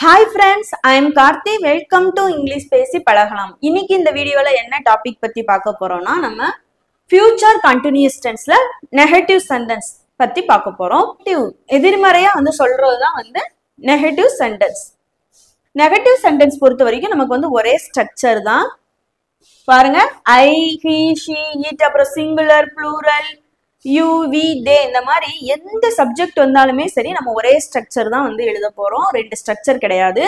Hi friends, I am Karthi. Welcome to English பேசி பழகலாம். இன்னைக்கு இந்த வீடியோல என்ன டாபிக் பத்தி பார்க்க போறோம்னா நம்ம future continuous tenseல negative sentence பத்தி பார்க்க போறோம். எதிர்மறையா சொல்றதுதான் negative sentence. Negative sentence பொறுத்த வரைக்கும் நமக்கு ஒரே ஸ்ட்ரக்சர் தான். பாருங்க I, he, she, it அப்புறம் singular, plural, you, we, they இந்த மாதிரி எந்த சப்ஜெக்ட் வந்தாலுமே சரி நம்ம ஒரே ஸ்ட்ரக்சர் தான் எழுத போறோம். ரெண்டு ஸ்ட்ரக்சர் கிடையாது.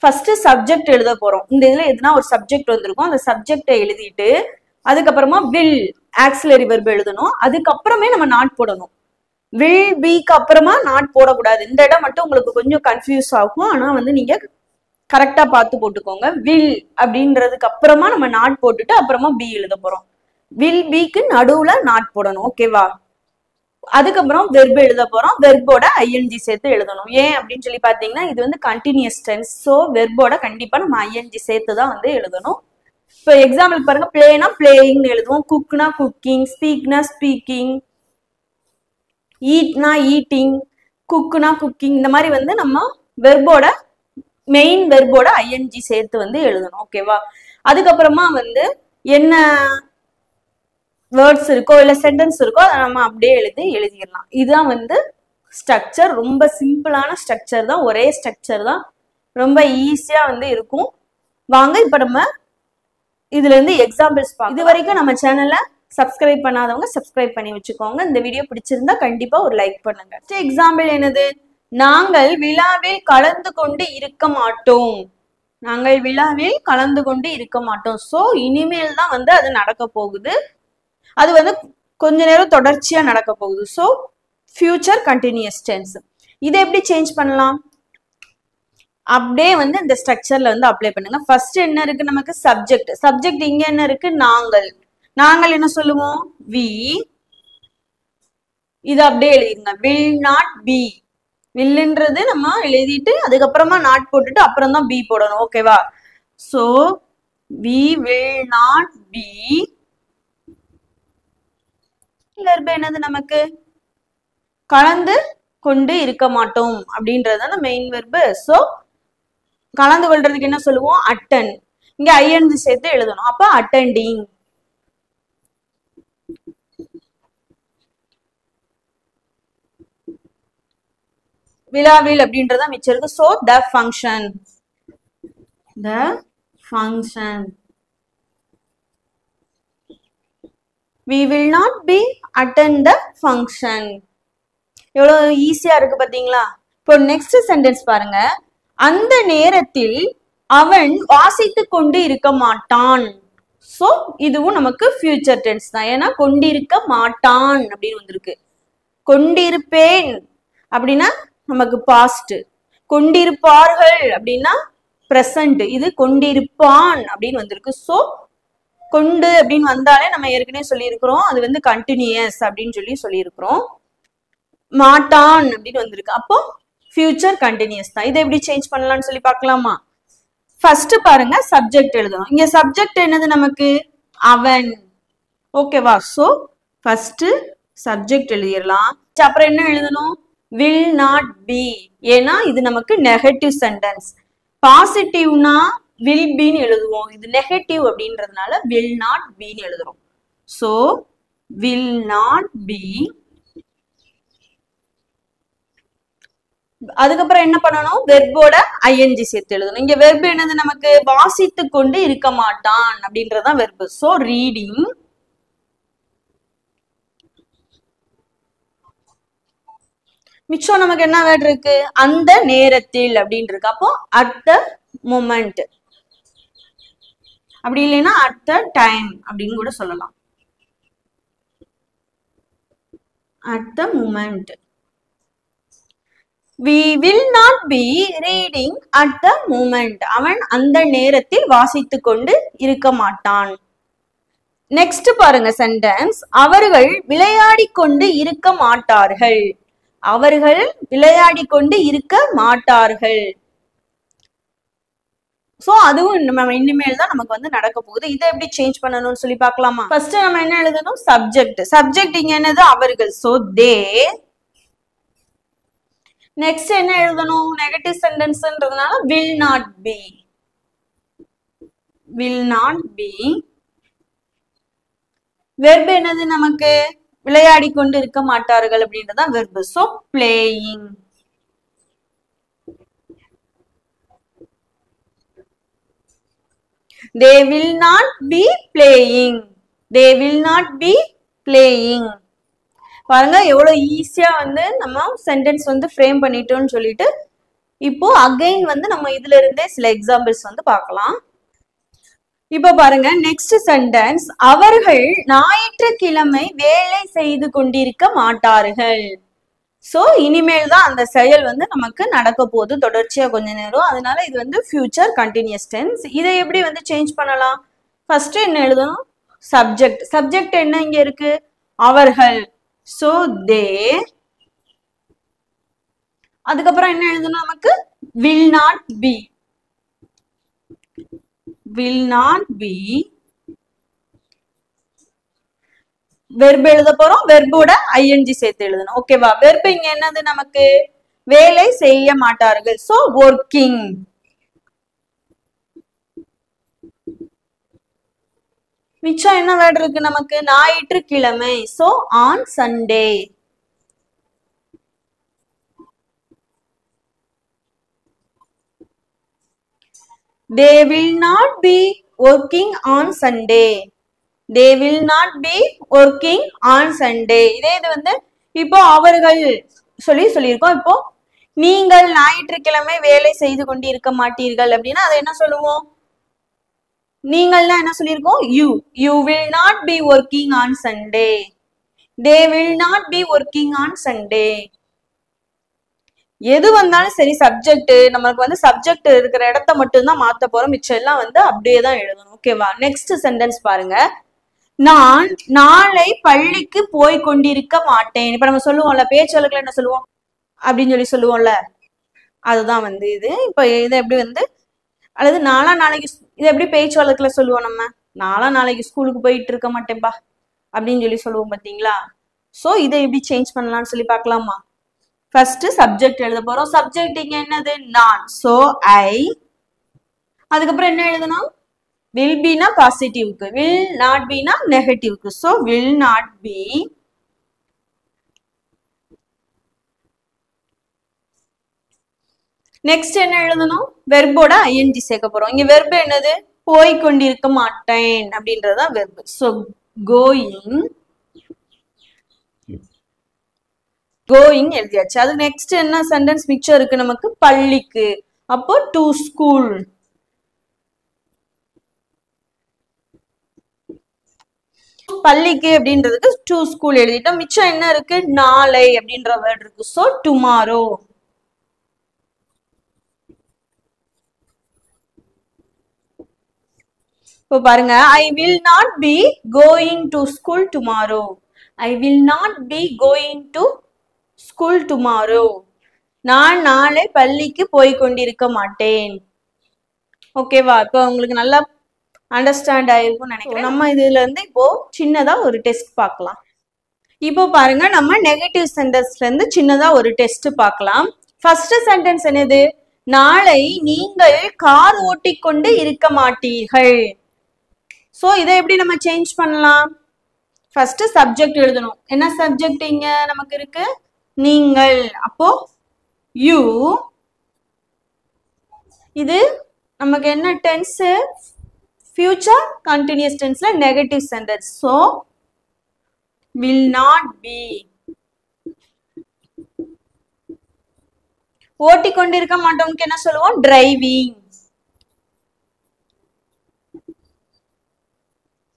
ஃபர்ஸ்ட் சப்ஜெக்ட் எழுத போறோம். இந்த இதுல எதுனா ஒரு சப்ஜெக்ட் வந்திருக்கும். அந்த சப்ஜெக்டை எழுதிட்டு அதுக்கப்புறமா will ஆக்சிலரி வெர்ப் எழுதணும். அதுக்கப்புறமே நம்ம நாட் போடணும். will beக்கு அப்புறமா நாட் போடக்கூடாது. இந்த இடம் மட்டும் உங்களுக்கு கொஞ்சம் கன்ஃபியூஸ் ஆகும். ஆனா நீங்க கரெக்டா பார்த்து போட்டுக்கோங்க. will அப்படின்றதுக்கு அப்புறமா நம்ம நாட் போட்டுட்டு அப்புறமா பி எழுத போறோம். will beக்கு நடுவுல நாட் போடணும். ஓகேவா? அதுக்கப்புறம் வெர்ப் எழுத போறோம். வெர்போட ஐஎன்ஜி சேர்த்து எழுதணும். ஏன் அப்படின்னு சொல்லி பாத்தீங்கன்னா இது கண்டினியூஸ் டென்ஸ். ஸோ வெர்போட கண்டிப்பா நம்ம ஐஎன்ஜி சேர்த்து தான் எழுதணும். இப்போ எக்ஸாம்பிள் பாருங்க, பிளேனா பிளேயிங்னு எழுதுவோம், குக்னா குக்கிங், ஸ்பீக்னா ஸ்பீக்கிங், ஈட்னா ஈட்டிங், குக்னா குக்கிங். இந்த மாதிரி நம்ம வெர்போட மெயின் வெர்போட ஐஎன்ஜி சேர்த்து எழுதணும். ஓகேவா? அதுக்கப்புறமா என்ன வேர்ட்ஸ் இருக்கோ இல்ல சென்டென்ஸ் இருக்கோ அதை நம்ம அப்படியே எழுதிடலாம். இதுதான் ஸ்ட்ரக்சர். ரொம்ப சிம்பிளான ஸ்ட்ரக்சர் தான். ஒரே ஸ்ட்ரக்சர் தான். ரொம்ப ஈஸியா இருக்கும். வாங்க இப்ப நம்ம இதுல இருந்து எக்ஸாம்பிள்ஸ் பார்க்கலாம். இது வரைக்கும் நம்ம சேனலை சப்ஸ்கிரைப் பண்ணாதவங்க சப்ஸ்கிரைப் பண்ணி வச்சுக்கோங்க. இந்த வீடியோ பிடிச்சிருந்தா கண்டிப்பா ஒரு லைக் பண்ணுங்க. எக்ஸாம்பிள் என்னது? நாங்கள் விழாவில் கலந்து கொண்டு இருக்க மாட்டோம். நாங்கள் விழாவில் கலந்து கொண்டு இருக்க மாட்டோம். சோ இனிமேல் தான் அது நடக்க போகுது. அது கொஞ்ச நேரம் தொடர்ச்சியா நடக்க போகுது. So future continuous tense. இதை எப்படி சேஞ்ச் பண்ணலாம்? அப்படியே இந்த ஸ்ட்ரக்சர்ல அப்ளை பண்ணுங்க. ஃபர்ஸ்ட் என்ன இருக்கு நமக்கு? சப்ஜெக்ட். சப்ஜெக்ட் இங்க என்ன இருக்கு? நாங்கள். நாங்கள் என்ன சொல்லுவோம்? we. இது அப்படியே எழுதிருங்க. will not be. willன்றது நம்ம எழுதிட்டு அதுக்கப்புறமா நாட் போட்டுட்டு அப்புறம் தான் பி போடணும். ஓகேவா? So we will not be. Verb என்னது நமக்கு? கலந்து கொண்டு இருக்க மாட்டோம் அப்படின்றது மெயின் வெர்ப். சோ கலந்து கொள்றதுக்கு என்ன சொல்லுவோம்? அட்டன். இங்க ஐஎன்ஜி சேர்த்து எழுதணும். அப்ப அட்டெண்டிங். விழாவில் அப்படின்றத மிச்சம் இருக்கு. So the function. the function. we will not be attend the function. எவ்வளவு ஈஸியா இருக்கு பாத்தீங்களா? இப்போ நெக்ஸ்ட் சென்டென்ஸ் பாருங்க. அந்த நேரத்தில் அவன் வாசித்து கொண்டு இருக்க மாட்டான். சோ இதுவும் நமக்கு ஃபியூச்சர் டென்ஸ் தான். ஏன்னா கொண்டிருக்க மாட்டான் அப்படின்னு வந்திருக்கு. கொண்டிருப்பேன் அப்படின்னா நமக்கு பாஸ்ட். கொண்டிருப்பார்கள் அப்படின்னா பிரசன்ட். இது கொண்டிருப்பான் அப்படின்னு வந்திருக்கு. சோ கொண்டு அப்படின்னு வந்தாலே நம்ம ஏற்கனவே சொல்லியிருக்கிறோம் அது கண்டினியூஸ் அப்படின்னு சொல்லியிருக்கிறோம். மாட்டான் அப்படின்னு வந்திருக்கு. அப்போ ஃபியூச்சர் கண்டினியூஸ் தான். இதை எப்படி சேஞ்ச் பண்ணலாம்னு சொல்லி பார்க்கலாமா? ஃபர்ஸ்ட் பாருங்க, சப்ஜெக்ட் எழுதணும். இங்க சப்ஜெக்ட் என்னது நமக்கு? அவன். ஓகேவா? சோ ஃபர்ஸ்ட் சப்ஜெக்ட் எழுதிடலாம். அப்புறம் என்ன எழுதணும்? will not be. ஏன்னா இது நமக்கு நெகட்டிவ் சென்டென்ஸ். பாசிட்டிவ்னா will be ன்னு எழுதுவோம். இது நெகட்டிவ் அப்படின்றதுனால will not be ன்னு எழுதுறோம். So will not be. அதுக்கப்புறம் என்ன பண்ணணும்? வெர்போட ஐஎன்ஜி சேர்த்து எழுதணும். இங்க வெர்ப் என்னது நமக்கு? வாசித்து கொண்டு இருக்க மாட்டான் அப்படின்றதான் வெர்ப். So reading. மிச்சம் நமக்கு என்ன வேர்ட் இருக்கு? அந்த நேரத்தில் அப்படின்னு இருக்கு. அப்போ அட் த மொமெண்ட். அப்படி இல்லைன்னா அட் த டைம் அப்படின்னு கூட சொல்லலாம். At the moment. we will not be reading at the moment. அவன் அந்த நேரத்தில் வாசித்து கொண்டு இருக்க மாட்டான். நெக்ஸ்ட் பாருங்க சென்டென்ஸ். அவர்கள் விளையாடி கொண்டு இருக்க மாட்டார்கள். அவர்கள் விளையாடி கொண்டு இருக்க மாட்டார்கள். சோ அதுவும் இனிமேல் தான் நமக்கு நடக்க போகுது. இதை எப்படி சேஞ்ச் பண்ணணும்னு சொல்லி பார்க்கலாமா? ஃபர்ஸ்ட் நம்ம என்ன எழுதணும்? சப்ஜெக்ட். சப்ஜெக்ட் இங்க என்னது? அவர்கள். So they. நெக்ஸ்ட் என்ன எழுதணும்? நெகட்டிவ் சென்டென்ஸ்ன்றதுனால will not be. will not be. Verb என்னது நமக்கு? விளையாடி கொண்டு இருக்க மாட்டார்கள் அப்படின்றதான் verb. So playing. they will not be playing. they will not be playing. பாருங்க எவ்வளவு ஈஸியா வந்து நம்ம சென்டென்ஸ் வந்து ஃப்ரேம் பண்ணிட்டோம்னு சொல்லிட்டு இப்போ அகைன் வந்து நம்ம இதுல இருந்தே சில எக்ஸாம்பிள்ஸ் வந்து பார்க்கலாம். இப்போ பாருங்க நெக்ஸ்ட் சென்டென்ஸ், அவர்கள் ஞாயிற்றுக்கிழமை வேலை செய்து கொண்டிருக்க மாட்டார்கள். சோ இனிமேல் தான் அந்த செயல் வந்து நமக்கு நடக்க போகுது தொடர்ச்சியா கொஞ்ச நேரம். அதனால இது வந்து ஃபியூச்சர் கண்டினியூஸ் டென்ஸ். இதை எப்படி வந்து சேஞ்ச் பண்ணலாம்? ஃபர்ஸ்ட் என்ன எழுதணும்? சப்ஜெக்ட். சப்ஜெக்ட் என்ன இங்க இருக்கு? அவர்கள். So they. அதுக்கப்புறம் என்ன எழுதணும் நமக்கு? will not be. will not be. Verb எழுத போறோம். வெர்போட ing சேர்த்து எழுதணும். ஓகேவா? வெர்ப் இங்க என்னது நமக்கு? வேலை செய்ய மாட்டார்கள். So working. மிச்சம் என்ன வேர்ட் இருக்கு நமக்கு? ஞாயிற்றுக்கிழமை. So on Sunday. they will not be working on Sunday. they will not be working on Sunday. இதே இது வந்து இப்போ அவர்கள் சொல்லியிருக்கோம். இப்போ நீங்கள் ஞாயிற்றுக்கிழமை வேலை செய்து கொண்டு இருக்க மாட்டீர்கள் அப்படின்னா அதை என்ன சொல்லுவோம்? நீங்கள்னா என்ன சொல்லியிருக்கோம்? you will not be working on Sunday. they will not be working on Sunday. எது வந்தாலும் சரி சப்ஜெக்ட் நமக்கு வந்து சப்ஜெக்ட் இருக்கிற இடத்த மட்டும் தான் மாத்த போறோம். மிச்சம் எல்லாம் வந்து அப்படியே தான் எழுதணும். ஓகேவா? நெக்ஸ்ட் சென்டென்ஸ் பாருங்க, நான் நாளை பள்ளிக்கு போய் கொண்டிருக்க மாட்டேன். இப்ப நம்ம சொல்லுவோம்ல பேச்சு வழக்குல என்ன சொல்லுவோம் அப்படின்னு சொல்லுவோம்ல, அதுதான் வந்து இது. இப்ப இதை எப்படி வந்து அல்லது நாளைக்கு இதை எப்படி பேச்சு வழக்குல சொல்லுவோம்? நம்ம நாளைக்கு ஸ்கூலுக்கு போயிட்டு இருக்க மாட்டேன்பா அப்படின்னு சொல்லுவோம் பாத்தீங்களா? சோ இதை எப்படி சேஞ்ச் பண்ணலாம்னு சொல்லி பார்க்கலாமா? ஃபர்ஸ்ட் சப்ஜெக்ட் எழுத போறோம். சப்ஜெக்ட் இங்க என்னது? நான். So I. அதுக்கப்புறம் என்ன எழுதணும்? will be னா பாசிட்டிவ்க்கு, will not be னா நெகட்டிவ்க்கு. So will not be. Next என்ன எழுதணும்? வெர்போட ing சேர்க்க போறோம். இங்க வெர்ப் என்னது? போய் கொண்டிருக்க மாட்டேன் அப்படின்றதுதான் வெர்ப். சோ கோயிங் எழுதியாச்சு. அது நெக்ஸ்ட் என்ன சென்டென்ஸ் மிச்சம் இருக்கு நமக்கு? பள்ளிக்கு. அப்போ டு ஸ்கூல். பள்ளிக்கு அப்படின்றதுக்கு டு ஸ்கூல் எழுதிட்டோம். மிச்சம் என்ன இருக்கு? நாளை அப்படின்ற வேர்ட் இருக்கு. So tomorrow. இப்போ பாருங்க, I will not be going to school tomorrow. I will not be going to school tomorrow. நான் நாளை பள்ளிக்கு போய் கொண்டிருக்க மாட்டேன். ஓகேவா? இப்போ உங்களுக்கு நல்லா அண்டர்ஸ்டாண்ட் ஆயிருக்கும்னு நினைக்கிறேன். நம்ம இதுல இருந்து இப்போ சின்னதா ஒரு டெஸ்ட் பார்க்கலாம். இப்போ பாருங்க, நம்ம நெகட்டிவ் சென்டென்ஸ்ல இருந்து சின்னதா ஒரு டெஸ்ட் பார்க்கலாம். ஃபர்ஸ்ட் சென்டென்ஸ் என்னது? நாளை நீங்கள் கார் ஓட்டிக்கொண்டு இருக்க மாட்டீர்கள். சோ இதை எப்படி நம்ம சேஞ்ச் பண்ணலாம்? ஃபர்ஸ்ட் சப்ஜெக்ட் எழுதணும். என்ன சப்ஜெக்ட் இங்க நமக்கு இருக்கு? நீங்கள். அப்போ யூ. இது நமக்கு என்ன டென்ஸ்? ஃபியூச்சர் கண்டினியூஸ் டென்ஸ்ல negative sentence. So will not be. ஓட்டிக்கொண்டிருக்க மாட்டோம்க்கு என்ன சொல்லுவோம்? டிரைவிங்.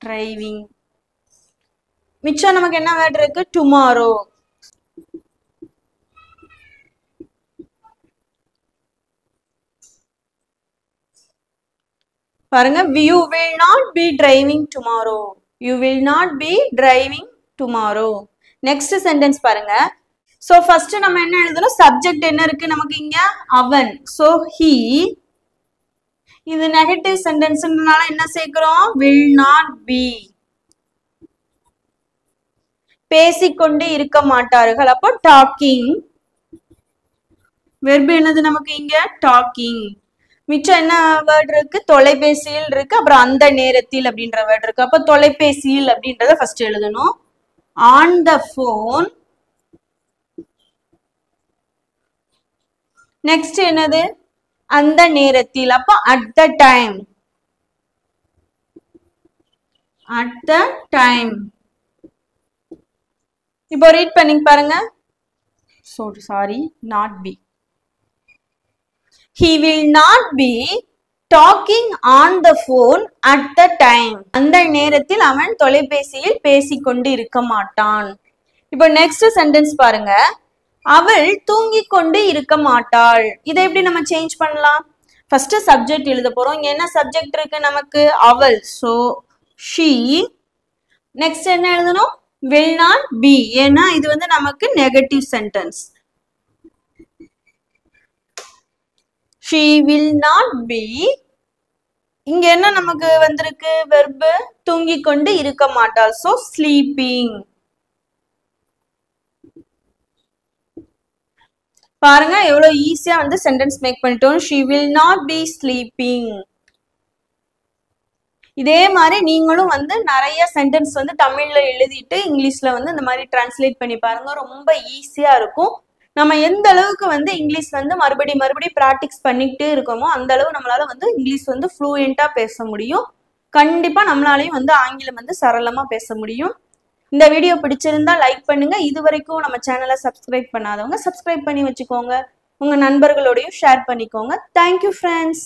டிரைவிங். மிச்சம் நமக்கு என்ன வேர்ட் இருக்கு? டுமாரோ. பாருங்க, you will not be driving tomorrow. You will not be driving tomorrow. Next sentence பாருங்க. So first நம்ம என்ன எழுதணும்? subject என்ன இருக்கு நமக்கு இங்க? அவன். So he. இது நெகட்டிவ் சென்டென்ஸ்னால என்ன சேர்க்கிறோம்? will not be. பேசிக்கொண்டு இருக்க மாட்டார்கள். அப்போ talking. வெர்பு என்னது நமக்கு இங்க டாக்கிங். மிச்சம் என்ன வேர்ட் இருக்கு? தொலைபேசியில் இருக்கு, அப்புறம் அந்த நேரத்தில் அப்படின்ற வேர்ட் இருக்கு. அப்ப தொலைபேசியில் அப்படின்றத ஃபர்ஸ்ட் எழுதணும். On the phone. நெக்ஸ்ட் என்னது? அந்த நேரத்தில். அப்ப at the time. At the time. இப்போ ரீட் பண்ணி பாருங்க. Sorry, not be. He will not be talking on the phone at the time. அந்த நேரத்தில் அவன் தொலைபேசியில் பேசிக்கொண்டு இருக்க மாட்டான். இப்போ நெக்ஸ்ட் சென்டென்ஸ் பாருங்க. அவள் தூங்கிக் கொண்டு இருக்க மாட்டாள். இதை எப்படி நம்ம சேஞ்ச் பண்ணலாம்? ஃபர்ஸ்ட் சப்ஜெக்ட் எழுத போறோம். இங்க என்ன சப்ஜெக்ட் இருக்கு நமக்கு? அவள். So she. நெக்ஸ்ட் என்ன எழுதணும்? will not be. ஏன்னா இது வந்து நமக்கு negative sentence. she will not be. இங்க என்ன நமக்கு வந்திருக்கு? வெர்பு தூங்கிக் கொண்டு இருக்க மாட்டாள். So sleeping. பாருங்க எவ்வளவு ஈஸியா வந்து சென்டென்ஸ் மேக் பண்ணிட்டோம். she will not be sleeping. இதே மாதிரி நீங்களும் வந்து நிறைய சென்டென்ஸ் வந்து தமிழ்ல எழுதிட்டு இங்கிலீஷ்ல வந்து இந்த மாதிரி டிரான்ஸ்லேட் பண்ணி பாருங்க. ரொம்ப ஈஸியா இருக்கும். நம்ம எந்த அளவுக்கு வந்து இங்கிலீஷ் வந்து மறுபடி பிராக்டிஸ் பண்ணிக்கிட்டே இருக்கோமோ அந்த அளவு நம்மளால வந்து இங்கிலீஷ் வந்து ஃப்ளூயண்டா பேச முடியும். கண்டிப்பா நம்மளாலையும் வந்து ஆங்கிலம் வந்து சரளமா பேச முடியும். இந்த வீடியோ பிடிச்சிருந்தா லைக் பண்ணுங்க. இது வரைக்கும் நம்ம சேனலை சப்ஸ்கிரைப் பண்ணாதவங்க சப்ஸ்கிரைப் பண்ணி வச்சுக்கோங்க. உங்க நண்பர்களோடையும் ஷேர் பண்ணிக்கோங்க. Thank you friends.